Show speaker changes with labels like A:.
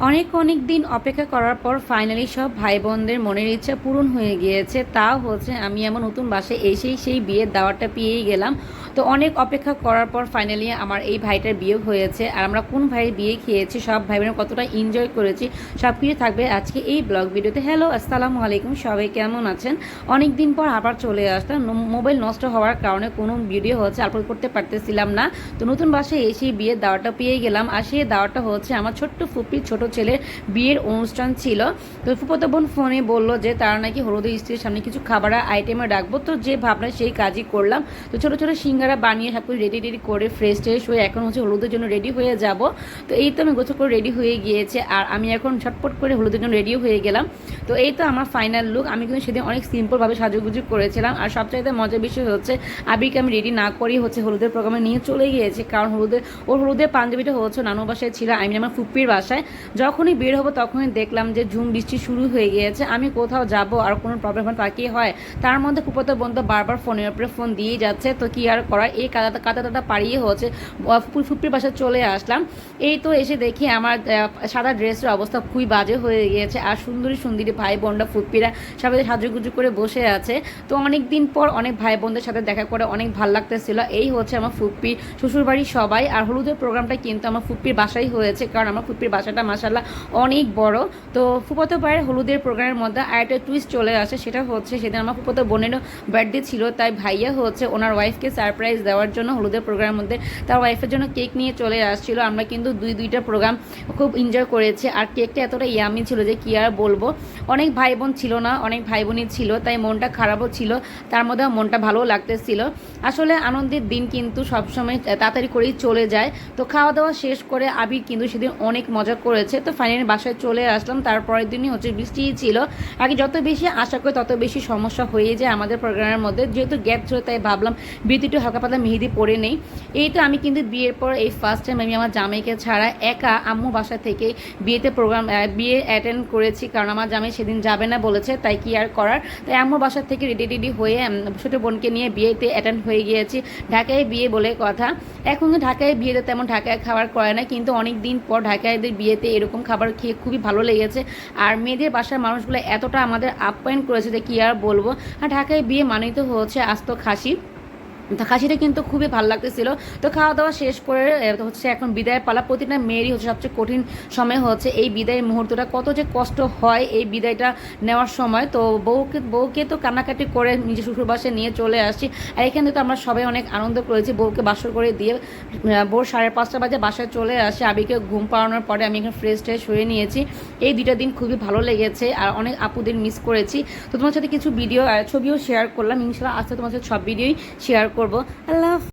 A: অনেক অনেক দিন অপেক্ষা করার পর ফাইনালি সব ভাই বোনদের মনের ইচ্ছা পূরণ হয়ে গিয়েছে। তাও হচ্ছে আমি আমার নতুন বাসায় এসেই সেই বিয়ের দাওয়াতটা পেয়েই গেলাম। তো অনেক অপেক্ষা করার পর ফাইনালি আমার এই ভাইটার বিয়ে হয়েছে। আর আমরা কোন ভাইয়ের বিয়ে খেয়েছি, সব ভাই বোনের কতটা এনজয় করেছি, সব কিছু থাকবে আজকে এই ব্লগ ভিডিওতে। হ্যালো, আসসালামু আলাইকুম, সবাই কেমন আছেন? অনেক দিন পর আবার চলে আসলাম। মোবাইল নষ্ট হওয়ার কারণে কোনো ভিডিও হচ্ছে আপলোড করতে পারতেছিলাম না। তো নতুন বাসায় এসেই বিয়ের দাওয়াতটা পেয়ে গেলাম। আর সেই দাওয়াতটা হচ্ছে আমার ছোট্ট ফুপির ছোট ছেলের বিয়ের অনুষ্ঠান ছিল। তো ফুপতো বোন ফোনে বললো যে তারা নাকি হলুদের স্ত্রীর সামনে কিছু খাবার আইটেমে রাখবো। তো যে ভাবনা সেই কাজই করলাম। তো ছোটো ছোটো সিঙ্গারা বানিয়ে সব কিছু রেডি রেডি করে ফ্রেশ ট্রেশ হয়ে এখন হচ্ছে হলুদের জন্য রেডি হয়ে যাব। তো এই তো আমি গোছল করে রেডি হয়ে গিয়েছে, আর আমি এখন ঝটপট করে হলুদের জন্য রেডিও হয়ে গেলাম। তো এই তো আমার ফাইনাল লুক। আমি কিন্তু সেদিন অনেক সিম্পলভাবে সাজুগুজু করেছিলাম। আর সবচাইতে মজার বিষয় হচ্ছে আবিরকে আমি রেডি না করেই হচ্ছে হলুদের প্রোগ্রামে নিয়ে চলে গিয়েছি, কারণ হলুদের পাঞ্জাবিটা হচ্ছে নানু বাসায় ছিল, আমি আমার ফুপ্পির বাসায়। যখনই বের হবো তখনই দেখলাম যে ঝুম বৃষ্টি শুরু হয়ে গিয়েছে। আমি কোথাও যাব আর কোনো প্রবলেম তাকিয়ে হয়, তার মধ্যে ফুপতো বোন তো বারবার ফোনের উপরে ফোন দিয়েই যাচ্ছে। তো কি আর করার, এই কাদাটা পাড়িয়ে হচ্ছে ফুপ্পির বাসায় চলে আসলাম। এই তো এসে দেখি আমার সাদা ড্রেসের অবস্থা খুবই বাজে হয়ে গিয়েছে। আর সুন্দরী সুন্দরী ভাই বোনরা ফুপ্পিরা সবাই সাজুগুজু করে বসে আছে। তো অনেক দিন পর অনেক ভাই বোনদের সাথে দেখা করে অনেক ভালো লাগতেছিল। এই হচ্ছে আমার ফুপ্পির শ্বশুরবাড়ির সবাই। আর হলুদের প্রোগ্রামটা কিন্তু আমার ফুপ্পির বাসায় হয়েছে, কারণ আমার ফুপ্পির বাসাটা মাশাআল্লাহ অনেক বড়। তো ফুপতো ভাইয়ের হলুদের প্রোগ্রামের মধ্যে আরেকটা টুইস্ট চলে আসে, সেটা হচ্ছে সেদিন আমার ফুপতো বোনেরও বার্থডে ছিল। তাই ভাইয়া হচ্ছে ওনার ওয়াইফকে সারপ্রাইজ দেওয়ার জন্য হলুদের প্রোগ্রামের মধ্যে তার ওয়াইফের জন্য কেক নিয়ে চলে আসছিল। আমরা কিন্তু দুইটা প্রোগ্রাম খুব এনজয় করেছি। আর কেকটা এতটা ইয়ামি ছিল যে কি আর বলবো। অনেক ভাই বোন ছিল না, অনেক ভাই বোনই ছিল, তাই মনটা খারাপও ছিল, তার মধ্যেও মনটা ভালোও লাগতেছিল। আসলে আনন্দের দিন কিন্তু সবসময় তাড়াতাড়ি করেই চলে যায়। তো খাওয়া দাওয়া শেষ করে আবির কিন্তু সেদিন অনেক মজা করেছে। তো ফাইনালি বাসায় চলে আসলাম। তারপরের দিনই হচ্ছে বৃষ্টিই ছিল। আগে যত বেশি আশা করি তত বেশি সমস্যা হয়ে যায় আমাদের প্রোগ্রামের মধ্যে, যেহেতু গ্যাপ ছিল তাই ভাবলাম বিয়েতে একটু হালকা পাতলা মেহেদি পরে নেই। এই তো আমি কিন্তু বিয়ের পর এই ফার্স্ট টাইম আমি আমার জামাইকে ছাড়া একা আম্মু বাসা থেকে বিয়ে অ্যাটেন্ড করেছি, কারণ আমার জামাই সেদিন যাবে না বলেছে, তাই কি আর করার। তাই আম্মুর বাসা থেকে রেডি হয়ে ছোটো বোনকে নিয়ে বিয়েতে অ্যাটেন্ড হয়ে গিয়েছি। ঢাকায় বিয়ে বলে কথা। এখন তো ঢাকায় বিয়েতে তেমন ঢাকায় খাবার করে না, কিন্তু অনেক দিন পর ঢাকায়দের বিয়েতে এরকম খাবার খেয়ে খুবই ভালো লেগেছে। আর মেয়েদের বাসার মানুষগুলো এতটা আমাদের আপ্যায়ন করেছে যে কি আর বলবো। আর ঢাকায় বিয়ে মানেই তো হচ্ছে আস্ত খাসি। খাসিটা কিন্তু খুবই ভালো লাগতেছিল। তো খাওয়া দাওয়া শেষ করে হচ্ছে এখন বিদায়ের পালা। প্রতিটা মেয়েরই হচ্ছে সবচেয়ে কঠিন সময় হচ্ছে এই বিদায়ের মুহূর্তটা, কত যে কষ্ট হয় এই বিদায়টা নেওয়ার সময়। তো বউকে তো কান্নাকাটি করে নিজের শ্বশুর বাসায় নিয়ে চলে আসছি। আর এখানে তো আমরা সবাই অনেক আনন্দ করেছি। বউকে বাসর করে দিয়ে ভোর 5:30 বাজে বাসায় চলে আসে। আবিকে ঘুম পাড়ানোর পরে আমি এখানে ফ্রেশ ট্রেশ হয়ে নিয়েছি। এই দুইটা দিন খুবই ভালো লেগেছে, আর অনেক আপুদের মিস করেছি। তো তোমার সাথে কিছু ভিডিও ছবিও শেয়ার করলাম। ইনশাআল্লাহ আজকে তোমার সাথে সব ভিডিওই শেয়ার করব। আল্লাহ।